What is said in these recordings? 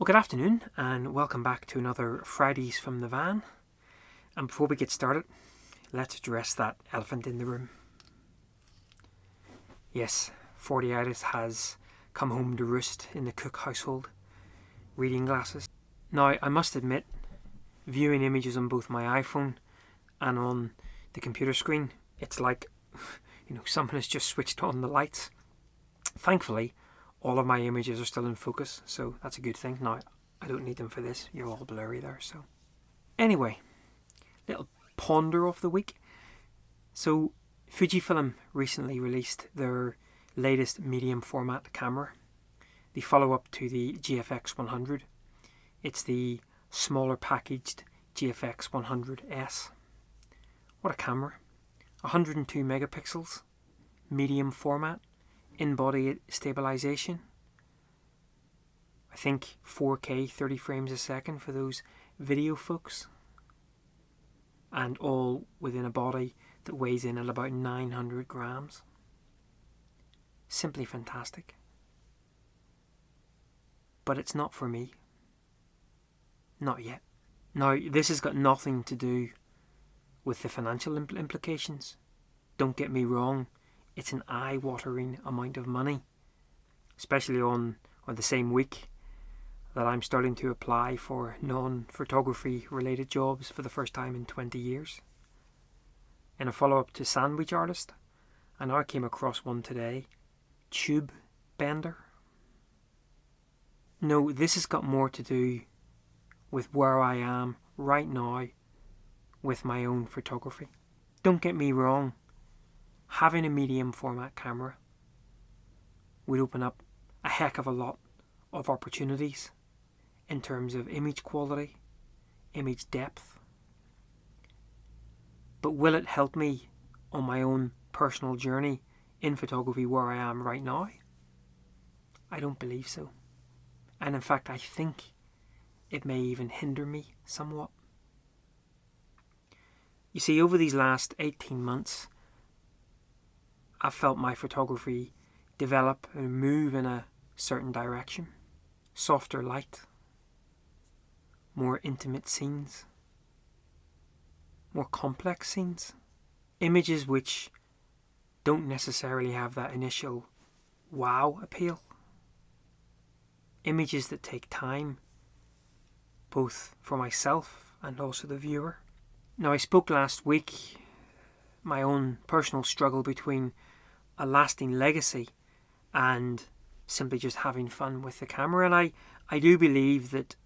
Well, good afternoon and welcome back to another Fridays from the Van. And before we get started, let's address that elephant in the room. Yes, 40itis has come home to roost in the Cook household. Reading glasses. Now, I must admit, viewing images on both my iPhone and on the computer screen, it's like, someone has just switched on the lights. Thankfully, all of my images are still in focus, so that's a good thing. Now, I don't need them for this. You're all blurry there, so. Anyway, little ponder of the week. So, Fujifilm recently released their latest medium format camera, the follow-up to the GFX100. It's the smaller packaged GFX100s. What a camera. 102 megapixels, medium format, in-body stabilization. I think 4K 30 frames a second for those video folks. And all within a body that weighs in at about 900 grams. Simply fantastic. But it's not for me. Not yet. Now, this has got nothing to do with the financial implications. Don't get me wrong. It's an eye-watering amount of money, especially on the same week that I'm starting to apply for non-photography related jobs for the first time in 20 years. In a follow-up to Sandwich Artist, I now came across one today, Tube Bender. No, this has got more to do with where I am right now with my own photography. Don't get me wrong. Having a medium format camera would open up a heck of a lot of opportunities in terms of image quality, image depth. But will it help me on my own personal journey in photography where I am right now? I don't believe so. And in fact, I think it may even hinder me somewhat. You see, over these last 18 months, I've felt my photography develop and move in a certain direction. Softer light, more intimate scenes, more complex scenes. Images which don't necessarily have that initial wow appeal. Images that take time, both for myself and also the viewer. Now, I spoke last week, my own personal struggle between a lasting legacy and simply just having fun with the camera, and I do believe that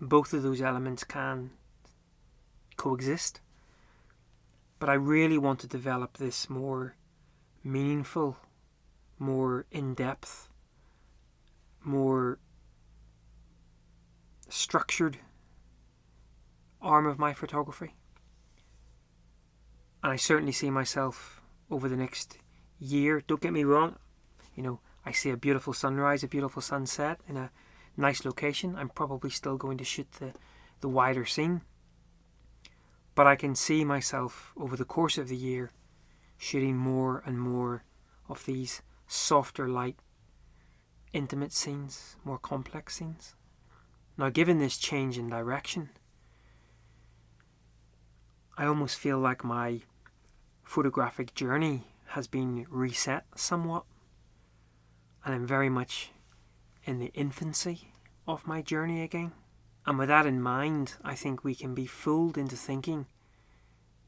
both of those elements can coexist, but I really want to develop this more meaningful, more in-depth, more structured arm of my photography. And I certainly see myself over the next year. Don't get me wrong, I see a beautiful sunrise, a beautiful sunset in a nice location. I'm probably still going to shoot the wider scene. But I can see myself over the course of the year shooting more and more of these softer light, intimate scenes, more complex scenes. Now, given this change in direction, I almost feel like my photographic journey has been reset somewhat, and I'm very much in the infancy of my journey again. And with that in mind, I think we can be fooled into thinking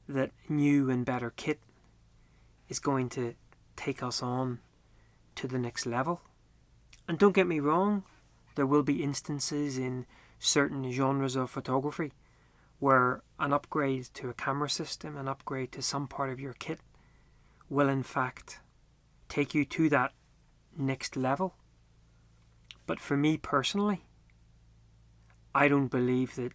that new and better kit is going to take us on to the next level. And don't get me wrong, there will be instances in certain genres of photography where an upgrade to a camera system, an upgrade to some part of your kit will in fact take you to that next level. But for me personally, I don't believe that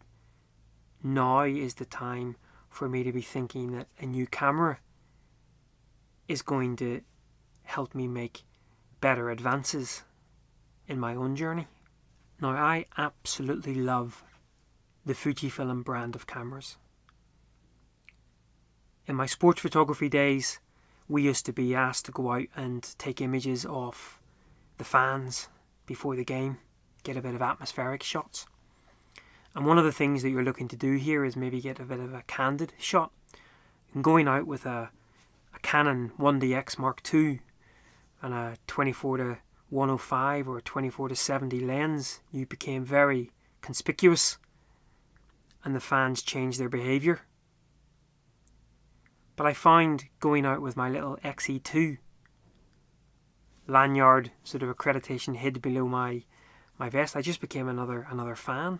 now is the time for me to be thinking that a new camera is going to help me make better advances in my own journey. Now, I absolutely love the Fujifilm brand of cameras. In my sports photography days, we used to be asked to go out and take images of the fans before the game, get a bit of atmospheric shots. And one of the things that you're looking to do here is maybe get a bit of a candid shot. And going out with a Canon 1DX Mark II and a 24-105 or a 24-70 lens, you became very conspicuous and the fans changed their behaviour. But I find going out with my little XE2, lanyard sort of accreditation hid below my vest, I just became another fan,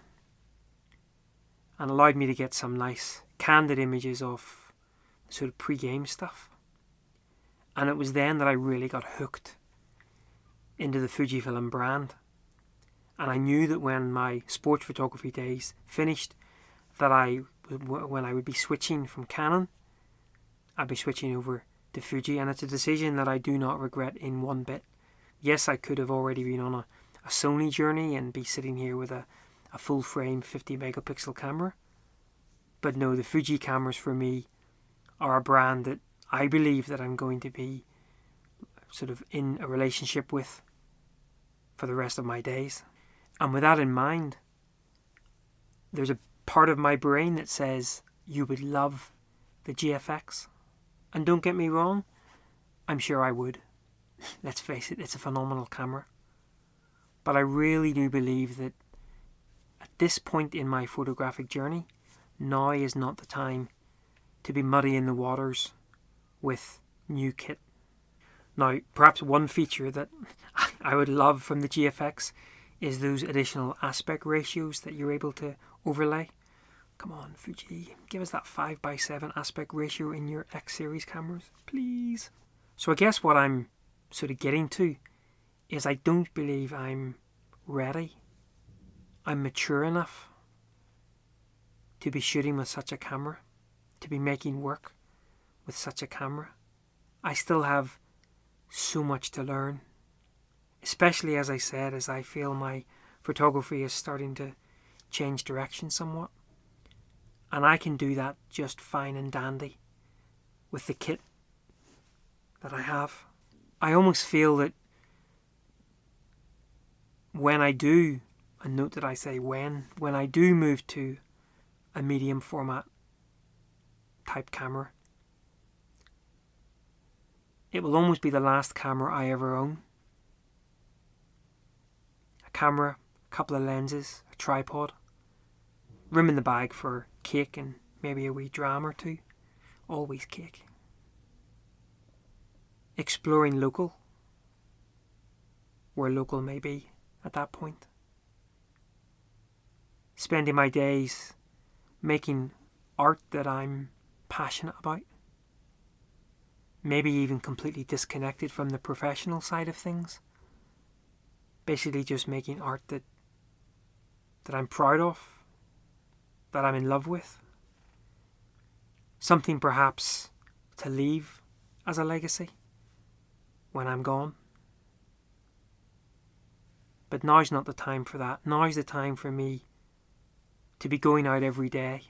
and allowed me to get some nice candid images of sort of pre-game stuff. And it was then that I really got hooked into the Fujifilm brand. And I knew that when my sports photography days finished, that when I would be switching from Canon, I'd be switching over to Fuji. And it's a decision that I do not regret in one bit. Yes, I could have already been on a Sony journey and be sitting here with a full frame 50 megapixel camera. But no, the Fuji cameras for me are a brand that I believe that I'm going to be sort of in a relationship with for the rest of my days. And with that in mind, there's a part of my brain that says you would love the GFX. And don't get me wrong, I'm sure I would. Let's face it, it's a phenomenal camera. But I really do believe that at this point in my photographic journey, now is not the time to be muddying the waters with new kit. Now, perhaps one feature that I would love from the GFX is those additional aspect ratios that you're able to overlay. Come on, Fuji, give us that 5:7 aspect ratio in your X series cameras, please. So I guess what I'm sort of getting to is I don't believe I'm ready. I'm mature enough to be shooting with such a camera, to be making work with such a camera. I still have so much to learn, especially as I said, as I feel my photography is starting to change direction somewhat. And I can do that just fine and dandy with the kit that I have. I almost feel that when I do, and note that I say when I do move to a medium format type camera, it will almost be the last camera I ever own. A camera, a couple of lenses, a tripod, room in the bag for cake and maybe a wee dram or two. Always cake. Exploring local, where local may be at that point. Spending my days making art that I'm passionate about. Maybe even completely disconnected from the professional side of things. Basically just making art that I'm proud of, that I'm in love with. Something perhaps to leave as a legacy when I'm gone. But now's not the time for that. Now's the time for me to be going out every day,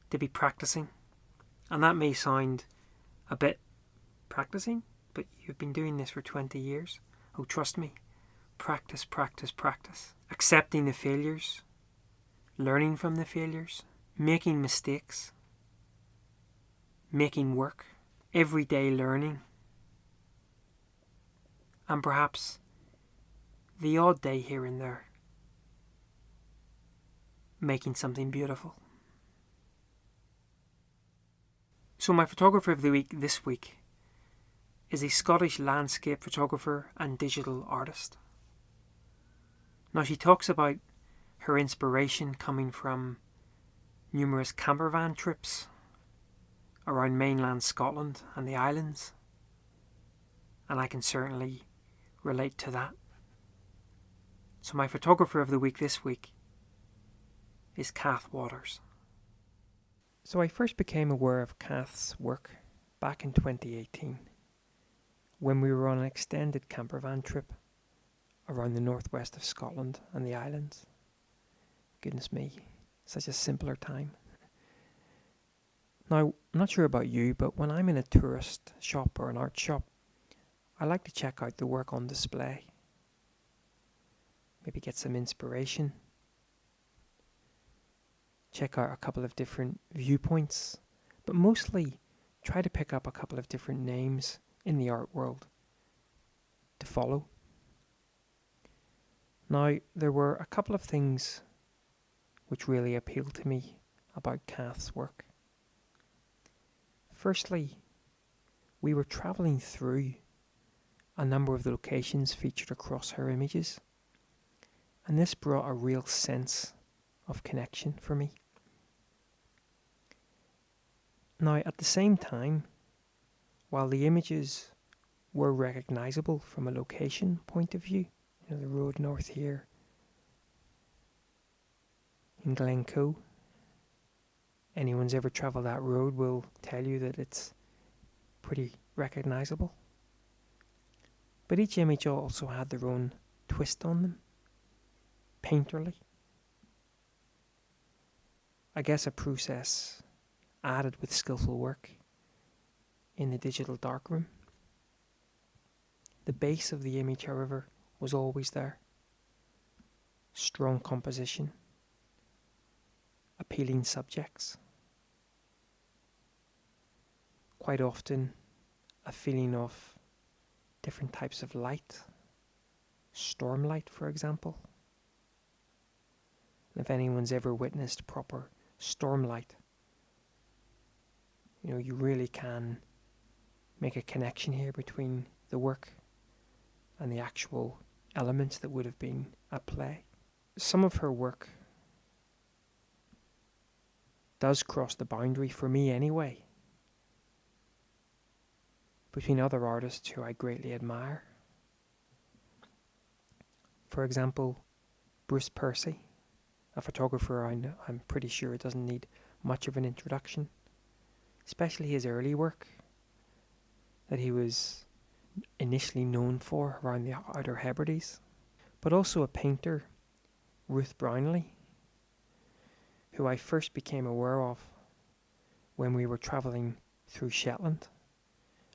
to be practicing. And that may sound a bit practicing, but you've been doing this for 20 years. Oh, trust me. Practice, practice, practice. Accepting the failures, learning from the failures, making mistakes, making work, everyday learning, and perhaps the odd day here and there, making something beautiful. So my photographer of the week this week is a Scottish landscape photographer and digital artist. Now she talks about her inspiration coming from numerous campervan trips around mainland Scotland and the islands, and I can certainly relate to that. So my photographer of the week this week is Kath Waters. So I first became aware of Kath's work back in 2018 when we were on an extended campervan trip around the northwest of Scotland and the islands. Goodness me, such a simpler time. Now, I'm not sure about you, but when I'm in a tourist shop or an art shop, I like to check out the work on display. maybe get some inspiration, check out a couple of different viewpoints, but mostly try to pick up a couple of different names in the art world to follow. Now, there were a couple of things which really appealed to me about Kath's work. Firstly, we were travelling through a number of the locations featured across her images, and this brought a real sense of connection for me. Now, at the same time, while the images were recognisable from a location point of view, the road north here in Glencoe, anyone's ever travelled that road will tell you that it's pretty recognisable. But each image also had their own twist on them, painterly. I guess a process added with skillful work in the digital darkroom. The base of the image, however, was always there. Strong composition, appealing subjects. Quite often a feeling of different types of light, storm light for example. And if anyone's ever witnessed proper storm light, you really can make a connection here between the work and the actual elements that would have been at play. Some of her work does cross the boundary, for me anyway, between other artists who I greatly admire. For example, Bruce Percy, a photographer I'm pretty sure doesn't need much of an introduction, especially his early work that he was initially known for around the Outer Hebrides, but also a painter, Ruth Brownlee, who I first became aware of when we were travelling through Shetland.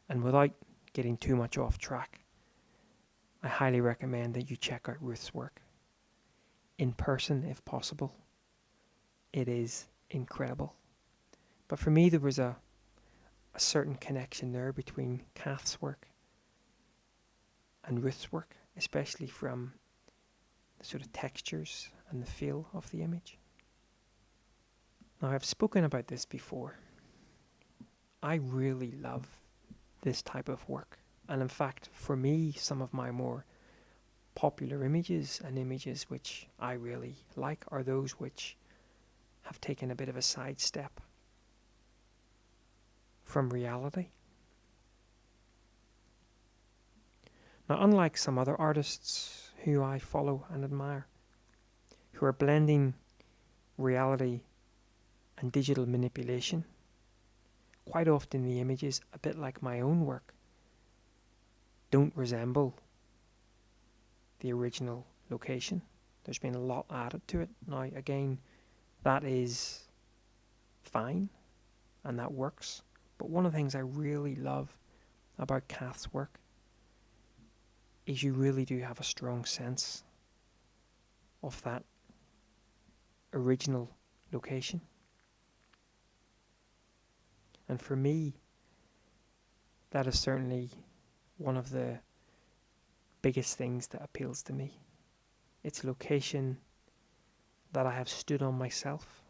And without getting too much off track, I highly recommend that you check out Ruth's work in person if possible. It is incredible. But for me, there was a certain connection there between Kath's work and Ruth's work, especially from the sort of textures and the feel of the image. Now, I've spoken about this before. I really love this type of work, and in fact, for me, some of my more popular images and images which I really like are those which have taken a bit of a sidestep from reality. Now, unlike some other artists who I follow and admire, who are blending reality and digital manipulation, quite often the images, a bit like my own work, don't resemble the original location. There's been a lot added to it. Now, again, that is fine and that works. But one of the things I really love about Kath's work is you really do have a strong sense of that original location. And for me, that is certainly one of the biggest things that appeals to me. It's a location that I have stood on myself,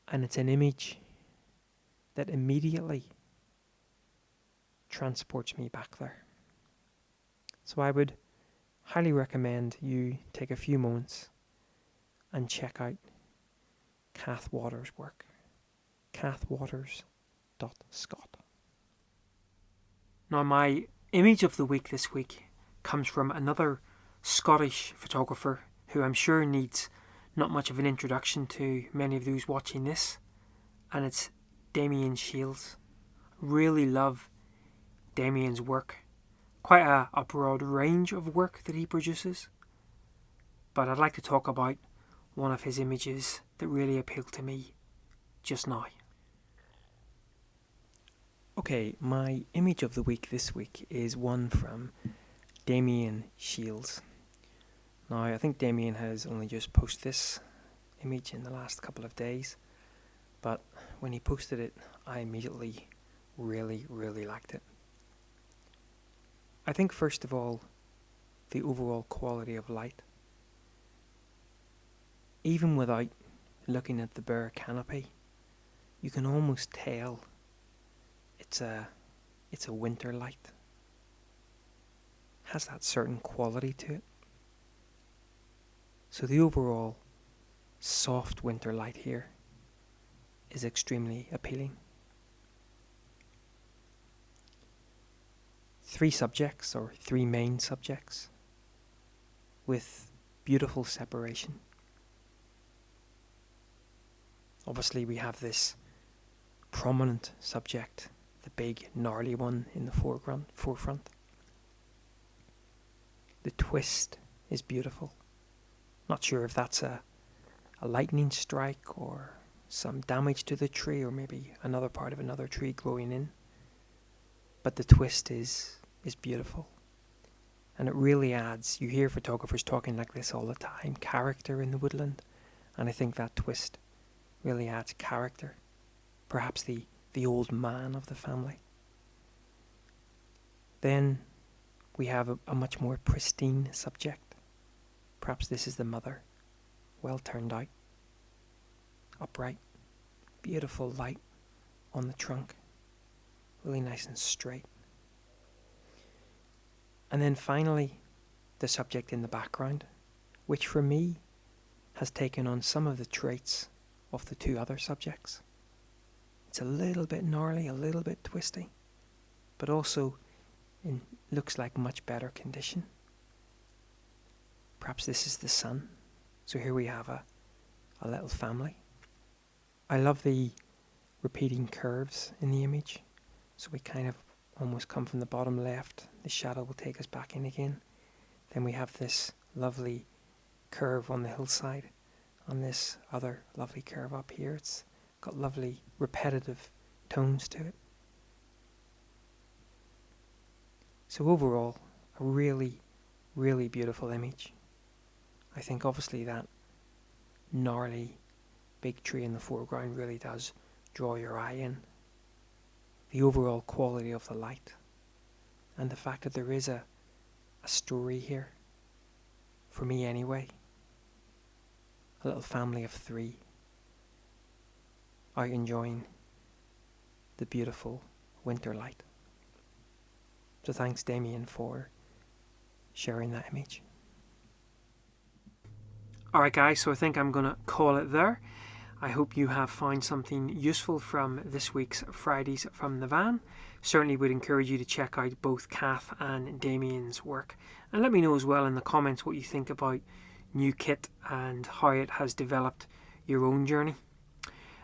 and it's an image that immediately transports me back there. So I would highly recommend you take a few moments and check out Kath Waters' work. kathwaters.scot. Now, my image of the week this week comes from another Scottish photographer who I'm sure needs not much of an introduction to many of those watching this, and it's Damien Shields. Really love Damien's work. Quite a broad range of work that he produces, but I'd like to talk about one of his images that really appealed to me just now. Okay, my image of the week this week is one from Damien Shields. Now, I think Damien has only just posted this image in the last couple of days, but when he posted it, I immediately really liked it. I think first of all, the overall quality of light. Even without looking at the bare canopy, you can almost tell it's a winter light. It has that certain quality to it. So the overall soft winter light here is extremely appealing. 3 subjects, or 3 main subjects, with beautiful separation. Obviously we have this prominent subject, the big gnarly one in the forefront. The twist is beautiful. Not sure if that's a lightning strike or some damage to the tree, or maybe another part of another tree growing in. But the twist is beautiful. And it really adds, you hear photographers talking like this all the time, character in the woodland. And I think that twist really adds character. Perhaps the old man of the family. Then we have a much more pristine subject. Perhaps this is the mother, well turned out, upright, beautiful light on the trunk, really nice and straight. And then finally, the subject in the background, which for me has taken on some of the traits of the 2 other subjects. It's a little bit gnarly, a little bit twisty, but also looks like much better condition. Perhaps this is the sun. So here we have a little family. I love the repeating curves in the image. So we kind of almost come from the bottom left. The shadow will take us back in again. Then we have this lovely curve on the hillside, on this other lovely curve up here. It's got lovely repetitive tones to it. So overall, a really beautiful image. I think obviously that gnarly big tree in the foreground really does draw your eye in. The overall quality of the light, and the fact that there is a story here, for me anyway. A little family of 3 out enjoying the beautiful winter light. So thanks, Damien, for sharing that image. Alright guys, so I think I'm going to call it there. I hope you have found something useful from this week's Fridays from the Van. Certainly would encourage you to check out both Kath and Damien's work. And let me know as well in the comments what you think about new kit and how it has developed your own journey.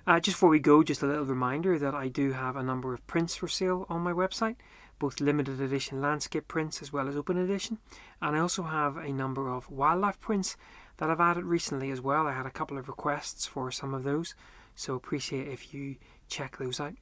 Just before we go, just a little reminder that I do have a number of prints for sale on my website, both limited edition landscape prints as well as open edition. And I also have a number of wildlife prints that I've added recently as well. I had a couple of requests for some of those, so appreciate if you check those out.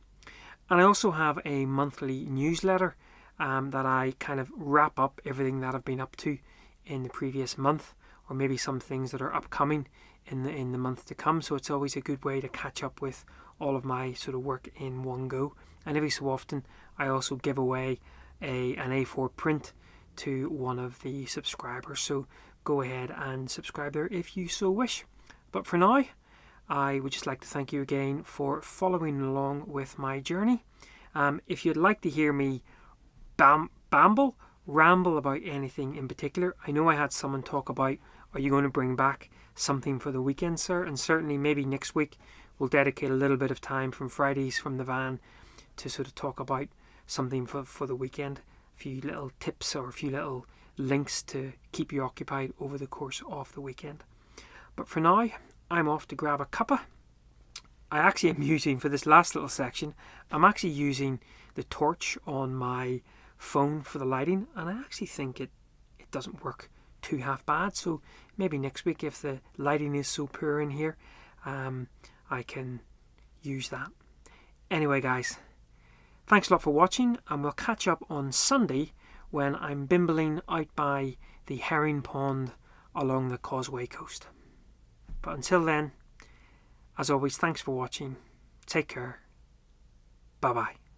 And I also have a monthly newsletter that I kind of wrap up everything that I've been up to in the previous month, or maybe some things that are upcoming in the month to come. So it's always a good way to catch up with all of my sort of work in one go. And every so often I also give away an A4 print to one of the subscribers, so go ahead and subscribe there if you so wish. But for now, I would just like to thank you again for following along with my journey. If you'd like to hear me ramble about anything in particular, I know I had someone talk about, are you going to bring back something for the weekend, sir? And certainly maybe next week we'll dedicate a little bit of time from Fridays from the Van to sort of talk about something for the weekend. A few little tips or a few little links to keep you occupied over the course of the weekend. But for now, I'm off to grab a cuppa. I actually am using, for this last little section, I'm actually using the torch on my phone for the lighting, and I actually think it doesn't work too half bad. So maybe next week, if the lighting is so poor in here, I can use that. Anyway guys, thanks a lot for watching, and we'll catch up on Sunday when I'm bimbling out by the herring pond along the Causeway Coast. But until then, as always, thanks for watching. Take care. Bye bye.